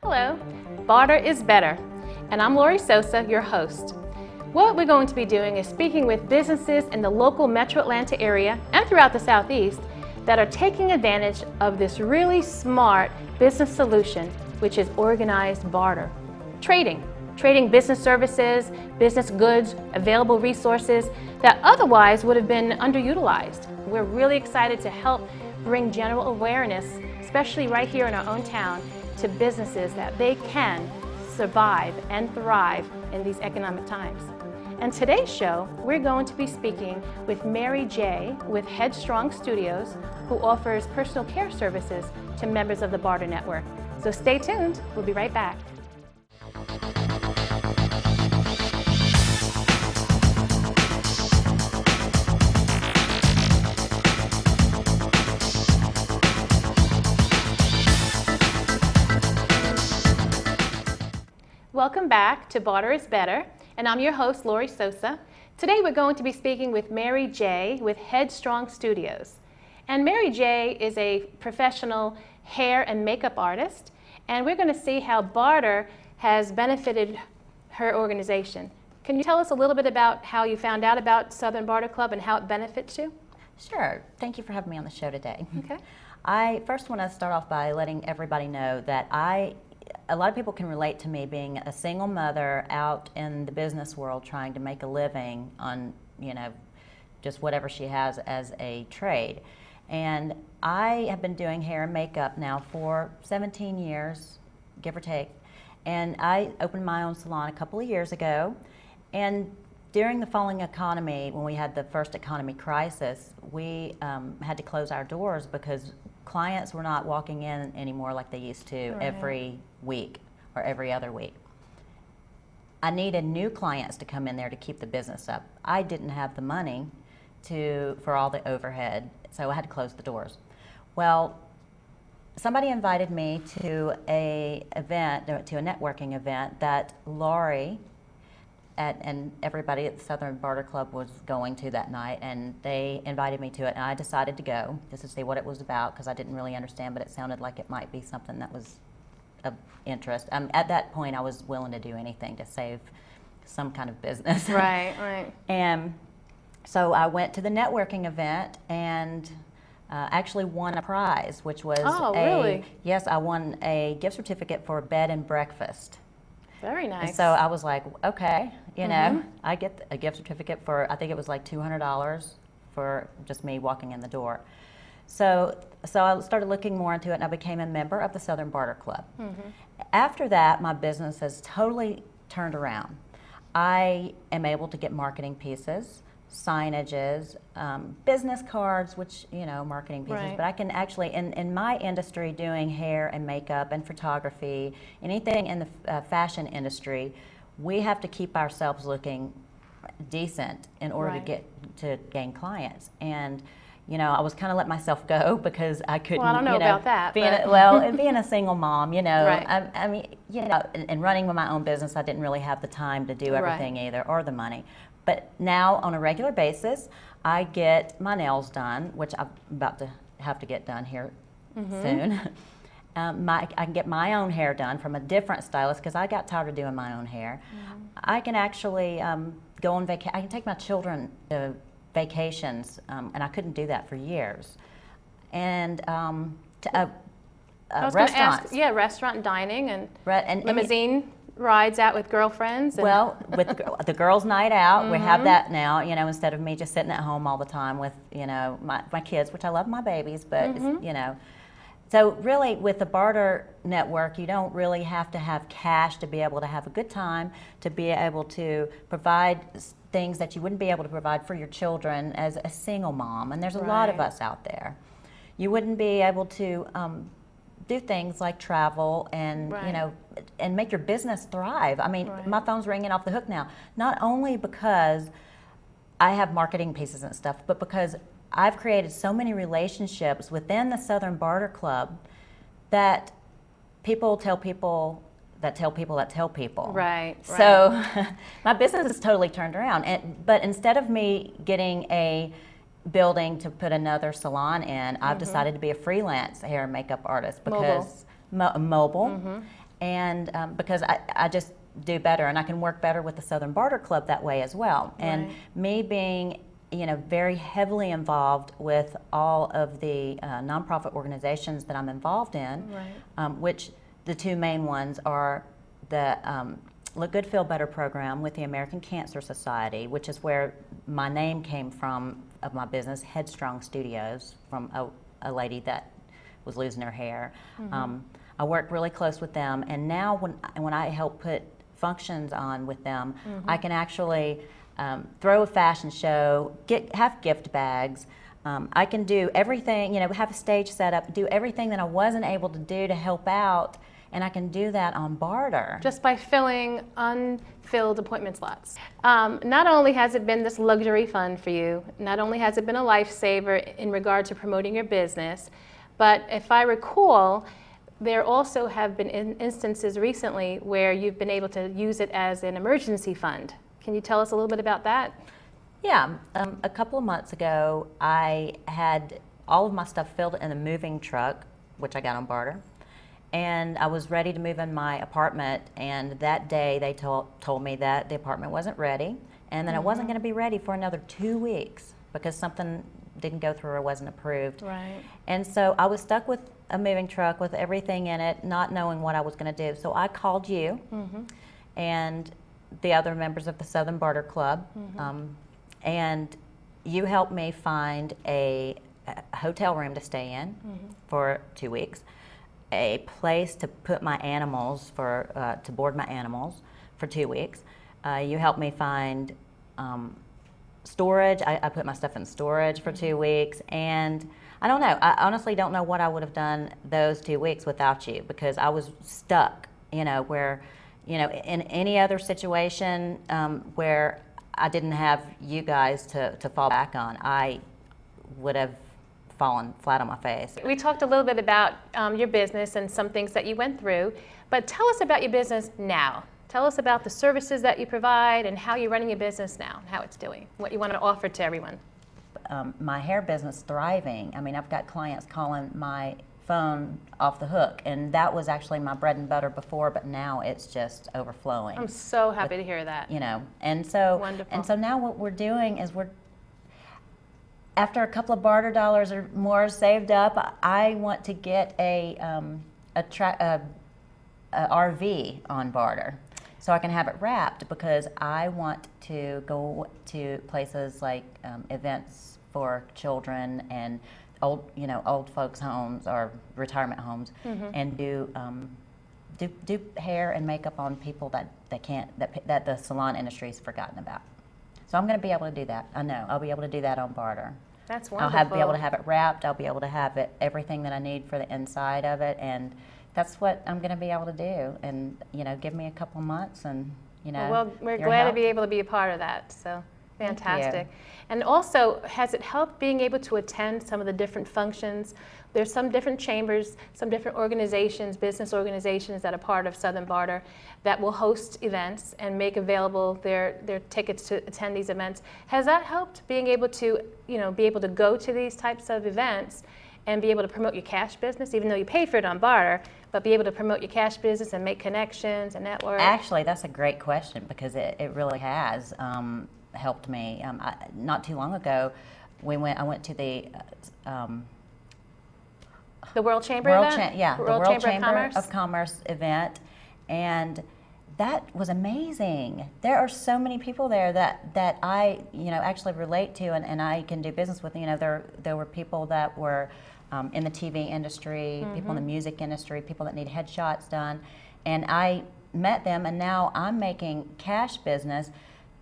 Hello, Barter is Better, and I'm Lori Sosa, your host. What we're going to be doing is speaking with businesses in the local metro Atlanta area and throughout the Southeast that are taking advantage of this really smart business solution, which is organized barter. Trading business services, business goods, available resources that otherwise would have been underutilized. We're really excited to help bring general awareness, especially right here in our own town, to businesses that they can survive and thrive in these economic times. And today's show, we're going to be speaking with Mary J. with Headstrong Studios, who offers personal care services to members of the Barter Network. So stay tuned, we'll be right back. Welcome back to Barter is Better, and I'm your host, Lori Sosa. Today we're going to be speaking with Mary J. with Headstrong Studios. And Mary J. is a professional hair and makeup artist, and we're going to see how barter has benefited her organization. Can you tell us a little bit about how you found out about Southern Barter Club and how it benefits you? Sure. Thank you for having me on the show today. Okay. I first want to start off by letting everybody know that a lot of people can relate to me being a single mother out in the business world trying to make a living on, just whatever she has as a trade. And I have been doing hair and makeup now for 17 years, give or take. And I opened my own salon a couple of years ago. And during the falling economy, when we had the first economy crisis, we had to close our doors because clients were not walking in anymore like they used to every week or every other week. I needed new clients to come in there to keep the business up. I didn't have the money for all the overhead, so I had to close the doors. Well, somebody invited me to a networking event that Lori and everybody at the Southern Barter Club was going to that night, and they invited me to it, and I decided to go just to see what it was about because I didn't really understand, but it sounded like it might be something that was of interest. At that point, I was willing to do anything to save some kind of business. Right. And so I went to the networking event and actually won a prize, which was really? Yes, I won a gift certificate for a bed and breakfast. Very nice. And so I was like, okay, I get a gift certificate for, I think it was like $200 for just me walking in the door. So I started looking more into it, and I became a member of the Southern Barter Club. After that, my business has totally turned around. I am able to get marketing pieces, signages, business cards, which, marketing pieces, but I can actually, in my industry, doing hair and makeup and photography, anything in the fashion industry, we have to keep ourselves looking decent in order to gain clients. And I was kind of letting myself go because I couldn't. Well, I don't know about that. Being a single mom, Right. I mean, and running my own business, I didn't really have the time to do everything either, or the money. But now, on a regular basis, I get my nails done, which I'm about to have to get done here soon. I can get my own hair done from a different stylist because I got tired of doing my own hair. I can actually go on vacation. I can take my children to vacations, and I couldn't do that for years. And restaurants. Restaurant and dining and limousine rides out with girlfriends. Well, with the girls' night out, we have that now. Instead of me just sitting at home all the time with my kids, which I love my babies, but So really, with the Barter Network, you don't really have to have cash to be able to have a good time, to be able to provide things that you wouldn't be able to provide for your children as a single mom, and there's a lot of us out there. You wouldn't be able to do things like travel and and make your business thrive. I mean, my phone's ringing off the hook now, not only because I have marketing pieces and stuff, but because I've created so many relationships within the Southern Barter Club that people tell people that tell people that tell people. Right. So my business has totally turned around. But instead of me getting a building to put another salon in, I've decided to be a freelance hair and makeup artist because mobile. and because I just do better, and I can work better with the Southern Barter Club that way as well. Right. And me being, you know, very heavily involved with all of the nonprofit organizations that I'm involved in, right. Which the two main ones are the Look Good, Feel Better program with the American Cancer Society, which is where my name came from of my business, Headstrong Studios, from a lady that was losing her hair. Mm-hmm. I work really close with them, and now when I help put functions on with them, mm-hmm. I can actually throw a fashion show, have gift bags. I can do everything, you know, have a stage set up, do everything that I wasn't able to do to help out, and I can do that on barter. Just by filling unfilled appointment slots. Not only has it been this luxury fund for you, not only has it been a lifesaver in regard to promoting your business, but if I recall, there also have been instances recently where you've been able to use it as an emergency fund. Can you tell us a little bit about that? Yeah, a couple of months ago, I had all of my stuff filled in a moving truck, which I got on barter, and I was ready to move in my apartment, and that day they told me that the apartment wasn't ready, and that it wasn't going to be ready for another 2 weeks because something didn't go through or wasn't approved. Right. And so I was stuck with a moving truck with everything in it, not knowing what I was going to do. So I called you and the other members of the Southern Barter Club, and you helped me find a hotel room to stay in for 2 weeks, a place to put my animals to board my animals for 2 weeks. You helped me find storage. I put my stuff in storage for 2 weeks, and I don't know. I honestly don't know what I would have done those 2 weeks without you, because I was stuck, you know, where, you know, in any other situation where I didn't have you guys to fall back on, I would have fallen flat on my face. We talked a little bit about your business and some things that you went through, but tell us about your business now. Tell us about the services that you provide and how you're running your business now, and how it's doing, what you want to offer to everyone. My hair business thriving. I mean, I've got clients calling my phone off the hook, and that was actually my bread and butter before, but now it's just overflowing. I'm so happy to hear that. You know, and so Wonderful. And so now what we're doing is after a couple of barter dollars or more saved up, I want to get a RV on barter, so I can have it wrapped, because I want to go to places like events for children and old folks' homes or retirement homes, and do hair and makeup on people that the salon industry's forgotten about. So I'm going to be able to do that. I know I'll be able to do that on barter. That's wonderful. I'll be able to have it wrapped. I'll be able to have everything that I need for the inside of it, and that's what I'm going to be able to do. And give me a couple months, and Well, we're glad to be able to be a part of that. So fantastic. And also, has it helped being able to attend some of the different functions? There's some different chambers, some different organizations, business organizations that are part of Southern Barter that will host events and make available their tickets to attend these events. Has that helped being able to, be able to go to these types of events and be able to promote your cash business, even though you pay for it on barter, but be able to promote your cash business and make connections and network? Actually, that's a great question, because it really has helped me. Not too long ago, I went to the World Chamber event? The World Chamber of of Commerce event, and that was amazing. There are so many people there that I actually relate to, and I can do business with. There were people that were in the TV industry, people in the music industry, people that need headshots done, and I met them, and now I'm making cash business.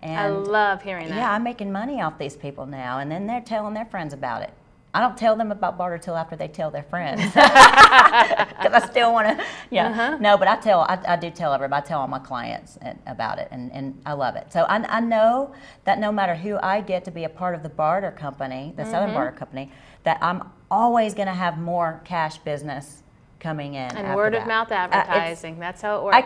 And I love hearing that. Yeah, I'm making money off these people now, and then they're telling their friends about it. I don't tell them about barter till after they tell their friends, because I still want to. No, but I do tell everybody. I tell all my clients about it, and I love it. So I know that no matter who I get to be a part of the barter company, the Southern Barter Company, that I'm always going to have more cash business coming in. And word of mouth advertising. That's how it works. I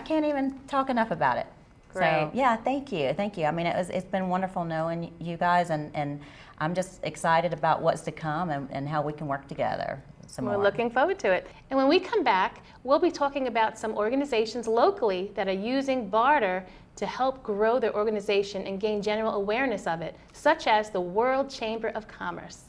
can't even talk enough about it. Great. So yeah, thank you. I mean, it's been wonderful knowing you guys, and I'm just excited about what's to come and how we can work together. some We're more. looking forward to it. And when we come back, we'll be talking about some organizations locally that are using barter to help grow their organization and gain general awareness of it, such as the World Chamber of Commerce.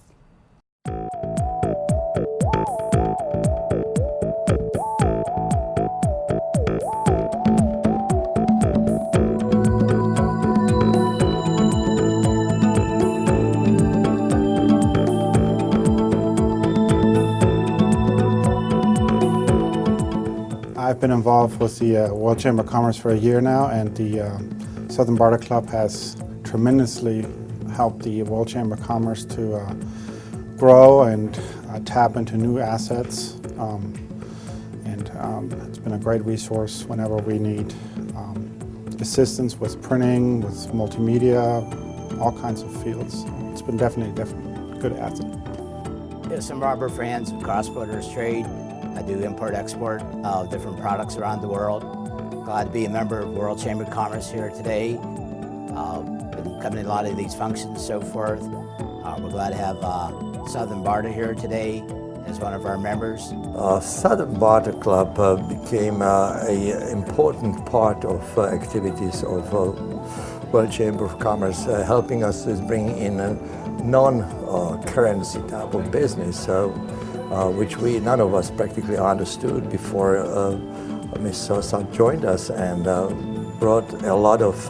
I've been involved with the World Chamber of Commerce for a year now, and the Southern Barter Club has tremendously helped the World Chamber of Commerce to grow and tap into new assets. It's been a great resource whenever we need assistance with printing, with multimedia, all kinds of fields. It's been definitely a good asset. Yes, I'm Robert Franz of Cross Borders Trade. I do import-export of different products around the world. Glad to be a member of World Chamber of Commerce here today. Been coming to a lot of these functions and so forth. We're glad to have Southern Barter here today as one of our members. Southern Barter Club became an important part of activities of World Chamber of Commerce, helping us to bring in a non-currency type of business, which none of us practically understood before Ms. Sosa joined us and brought a lot of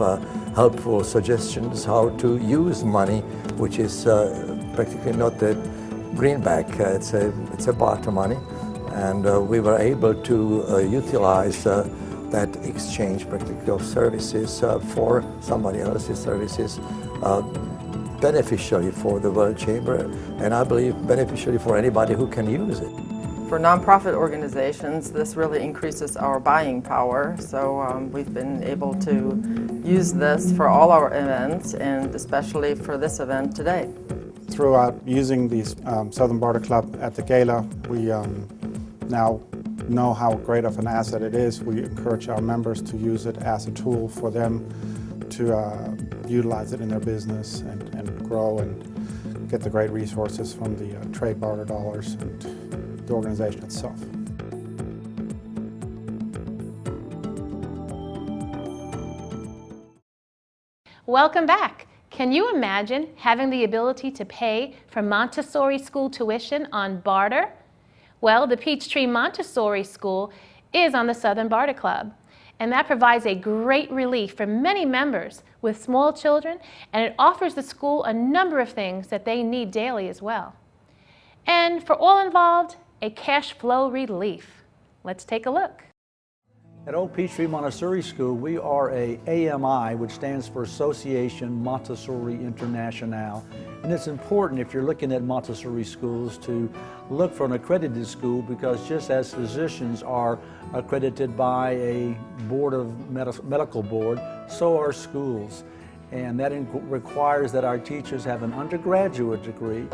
helpful suggestions how to use money, which is practically not the greenback, it's a barter money, and we were able to utilize that exchange practically of services for somebody else's services, beneficially for the World Chamber, and I believe beneficially for anybody who can use it. For nonprofit organizations, this really increases our buying power, so we've been able to use this for all our events, and especially for this event today. Throughout using the Southern Barter Club at the gala, we now know how great of an asset it is. We encourage our members to use it as a tool for them to utilize it in their business and grow and get the great resources from the trade barter dollars and the organization itself. Welcome back. Can you imagine having the ability to pay for Montessori school tuition on barter? Well, the Peachtree Montessori School is on the Southern Barter Club, and that provides a great relief for many members with small children, and it offers the school a number of things that they need daily as well. And for all involved, a cash flow relief. Let's take a look. At Old Peachtree Montessori School, we are a AMI, which stands for Association Montessori International. And it's important, if you're looking at Montessori schools, to look for an accredited school, because just as physicians are accredited by a board of medical board, so are schools. And that requires that our teachers have an undergraduate degree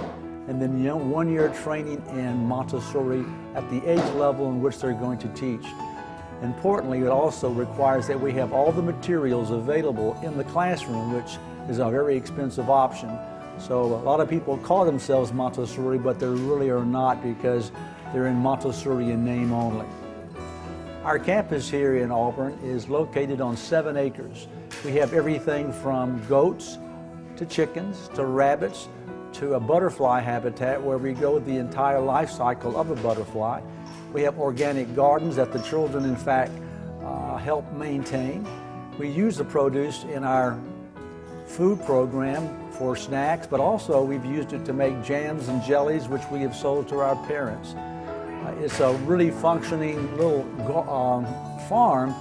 and then 1 year training in Montessori at the age level in which they're going to teach. Importantly, it also requires that we have all the materials available in the classroom, which is a very expensive option. So a lot of people call themselves Montessori, but they really are not, because they're in Montessori in name only. Our campus here in Auburn is located on 7 acres. We have everything from goats to chickens to rabbits to a butterfly habitat where we go the entire life cycle of a butterfly. We have organic gardens that the children, in fact, help maintain. We use the produce in our food program for snacks, but also we've used it to make jams and jellies, which we have sold to our parents. It's a really functioning little farm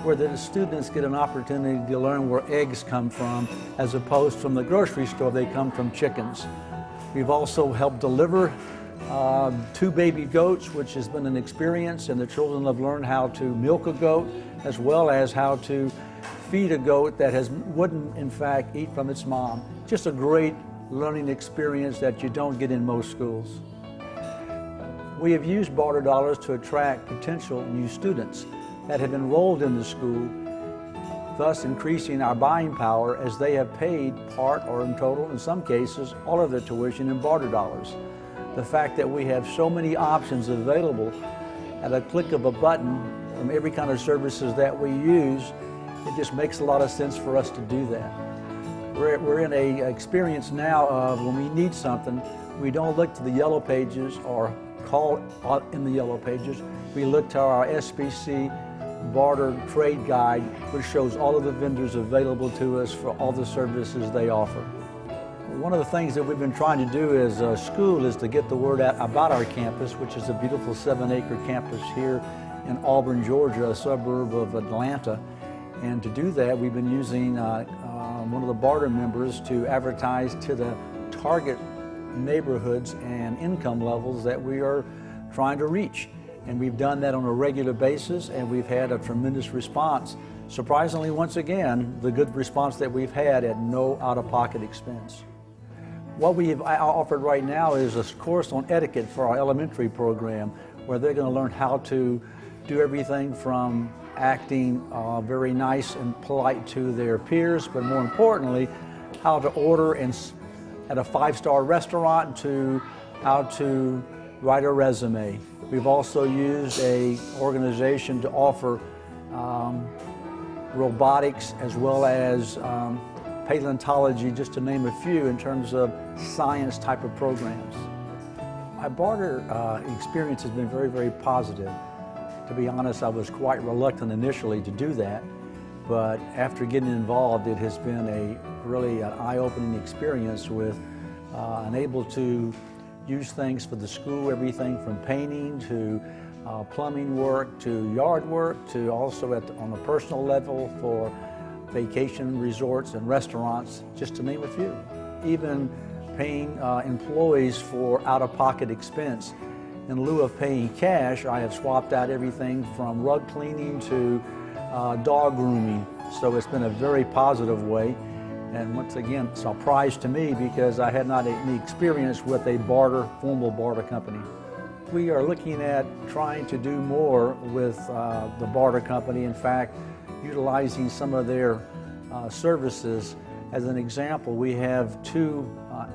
where the students get an opportunity to learn where eggs come from, as opposed from the grocery store, they come from chickens. We've also helped deliver 2 baby goats, which has been an experience, and the children have learned how to milk a goat, as well as how to feed a goat that wouldn't in fact eat from its mom. Just a great learning experience that you don't get in most schools. We have used barter dollars to attract potential new students that have enrolled in the school, thus increasing our buying power, as they have paid part or in total, in some cases, all of their tuition in barter dollars. The fact that we have so many options available at a click of a button from every kind of services that we use, it just makes a lot of sense for us to do that. We're in a experience now of when we need something, we don't look to the yellow pages or call in the yellow pages. We look to our SBC Barter Trade Guide, which shows all of the vendors available to us for all the services they offer. One of the things that we've been trying to do as a school is to get the word out about our campus, which is a beautiful 7-acre campus here in Auburn, Georgia, a suburb of Atlanta. And to do that, we've been using one of the Barter members to advertise to the target neighborhoods and income levels that we are trying to reach. And we've done that on a regular basis, and we've had a tremendous response. Surprisingly, once again, the good response that we've had at no out-of-pocket expense. What we have offered right now is a course on etiquette for our elementary program, where they're going to learn how to do everything from acting very nice and polite to their peers, but more importantly, how to order at a 5-star restaurant to how to write a resume. We've also used an organization to offer robotics as well as paleontology, just to name a few, in terms of science type of programs. My Barter experience has been very, very positive. To be honest, I was quite reluctant initially to do that, but after getting involved, it has been really an eye-opening experience with able to use things for the school, everything from painting to plumbing work to yard work to also on a personal level for vacation resorts and restaurants, just to name a few. Even paying employees for out-of-pocket expense. In lieu of paying cash, I have swapped out everything from rug cleaning to dog grooming. So it's been a very positive way. And once again, it's a surprise to me because I had not any experience with a formal barter company. We are looking at trying to do more with the Barter Company. In fact, utilizing some of their services. As an example, we have 2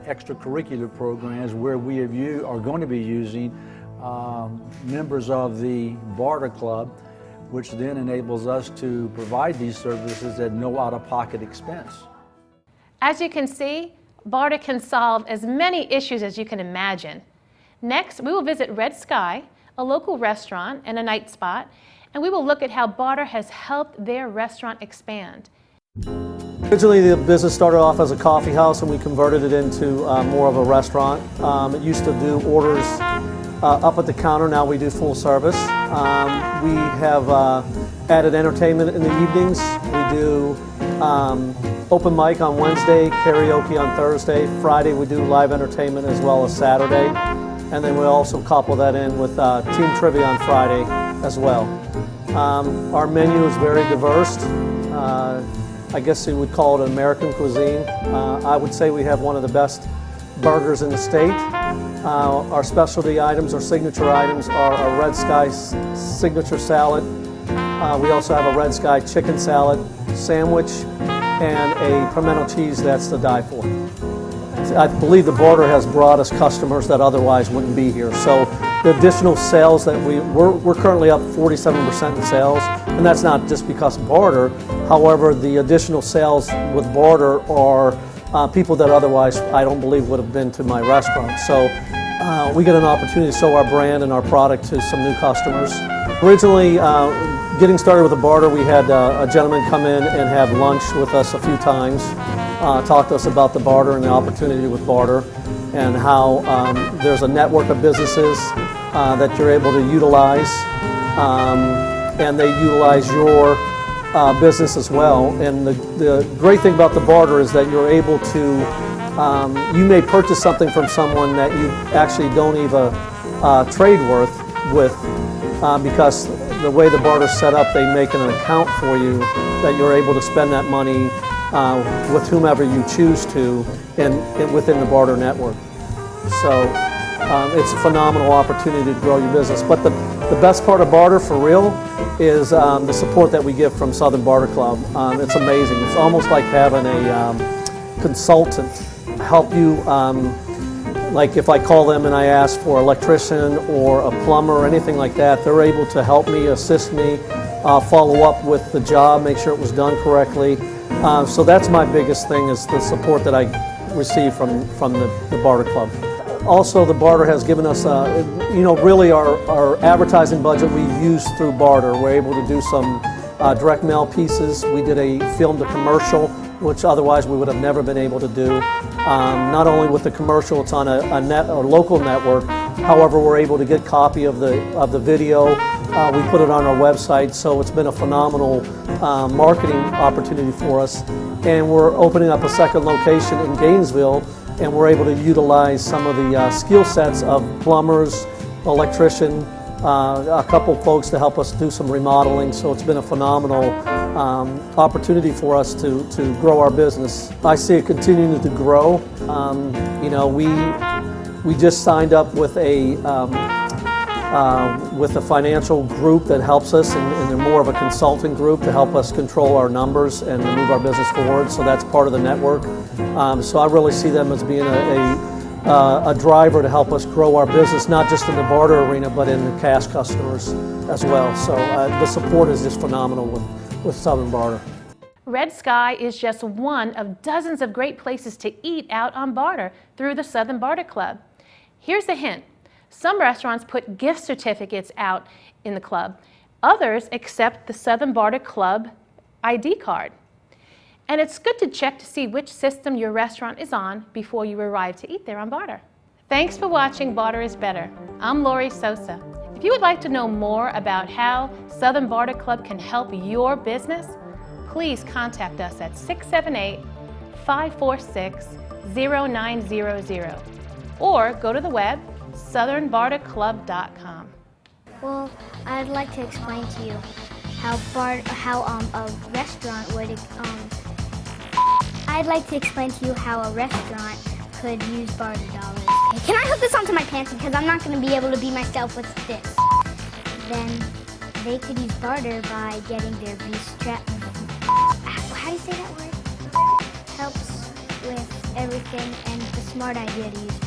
extracurricular programs where we are going to be using members of the Barter Club, which then enables us to provide these services at no out-of-pocket expense. As you can see, Barter can solve as many issues as you can imagine. Next, we will visit Red Sky, a local restaurant and a night spot, and we will look at how Barter has helped their restaurant expand. Originally, the business started off as a coffee house and we converted it into more of a restaurant. It used to do orders up at the counter. Now we do full service. We have added entertainment in the evenings. We do open mic on Wednesday, karaoke on Thursday. Friday we do live entertainment as well as Saturday. And then we also couple that in with team trivia on Friday as well. Our menu is very diverse. I guess you would call it American cuisine. I would say we have one of the best burgers in the state. Our specialty items, our signature items, are a Red Sky signature salad. We also have a Red Sky chicken salad sandwich and a pimento cheese that's to die for. I believe the Barter has brought us customers that otherwise wouldn't be here. So the additional sales that we're currently up 47% in sales, and that's not just because of Barter. However, the additional sales with Barter are people that otherwise I don't believe would have been to my restaurant. So we get an opportunity to show our brand and our product to some new customers. Originally, getting started with the Barter, we had a gentleman come in and have lunch with us a few times, talk to us about the Barter and the opportunity with Barter, and how there's a network of businesses that you're able to utilize, and they utilize your business as well. And the great thing about the Barter is that you're able to, you may purchase something from someone that you actually don't even trade with, because the way the Barter's set up, they make an account for you that you're able to spend that money with whomever you choose to within the Barter network. So it's a phenomenal opportunity to grow your business. But the best part of Barter, for real, is the support that we get from Southern Barter Club. It's amazing. It's almost like having a consultant help you Like if I call them and I ask for an electrician or a plumber or anything like that, they're able to help me, assist me, follow up with the job, make sure it was done correctly. So that's my biggest thing, is the support that I receive from the Barter Club. Also, the Barter has given us, really our advertising budget we use through Barter. We're able to do some direct mail pieces. We filmed a commercial, which otherwise we would have never been able to do. Not only with the commercial, it's on a local network. However, we're able to get copy of the video. We put it on our website, so it's been a phenomenal marketing opportunity for us. And we're opening up a second location in Gainesville, and we're able to utilize some of the skill sets of plumbers, electrician, a couple folks to help us do some remodeling. So it's been a phenomenal opportunity for us to grow our business. I see it continuing to grow. We just signed up with a financial group that helps us, and they're more of a consulting group to help us control our numbers and to move our business forward. So that's part of the network. So I really see them as being a driver to help us grow our business, not just in the barter arena, but in the cash customers as well. So the support is just phenomenal with Southern Barter. Red Sky is just one of dozens of great places to eat out on barter through the Southern Barter Club. Here's a hint. Some restaurants put gift certificates out in the club. Others accept the Southern Barter Club ID card. And it's good to check to see which system your restaurant is on before you arrive to eat there on barter. Thanks for watching Barter is Better. I'm Lori Sosa. If you would like to know more about how Southern Barter Club can help your business, please contact us at 678-546-0900 or go to the web southernbarterclub.com. Well, I'd like to explain to you how a restaurant would I'd like to explain to you how a restaurant could use barter dollars. Okay, can I hook this onto my pants, because I'm not going to be able to be myself with this? Then they could use barter by getting their bootstrap. How do you say that word? Helps with everything, and it's a smart idea to use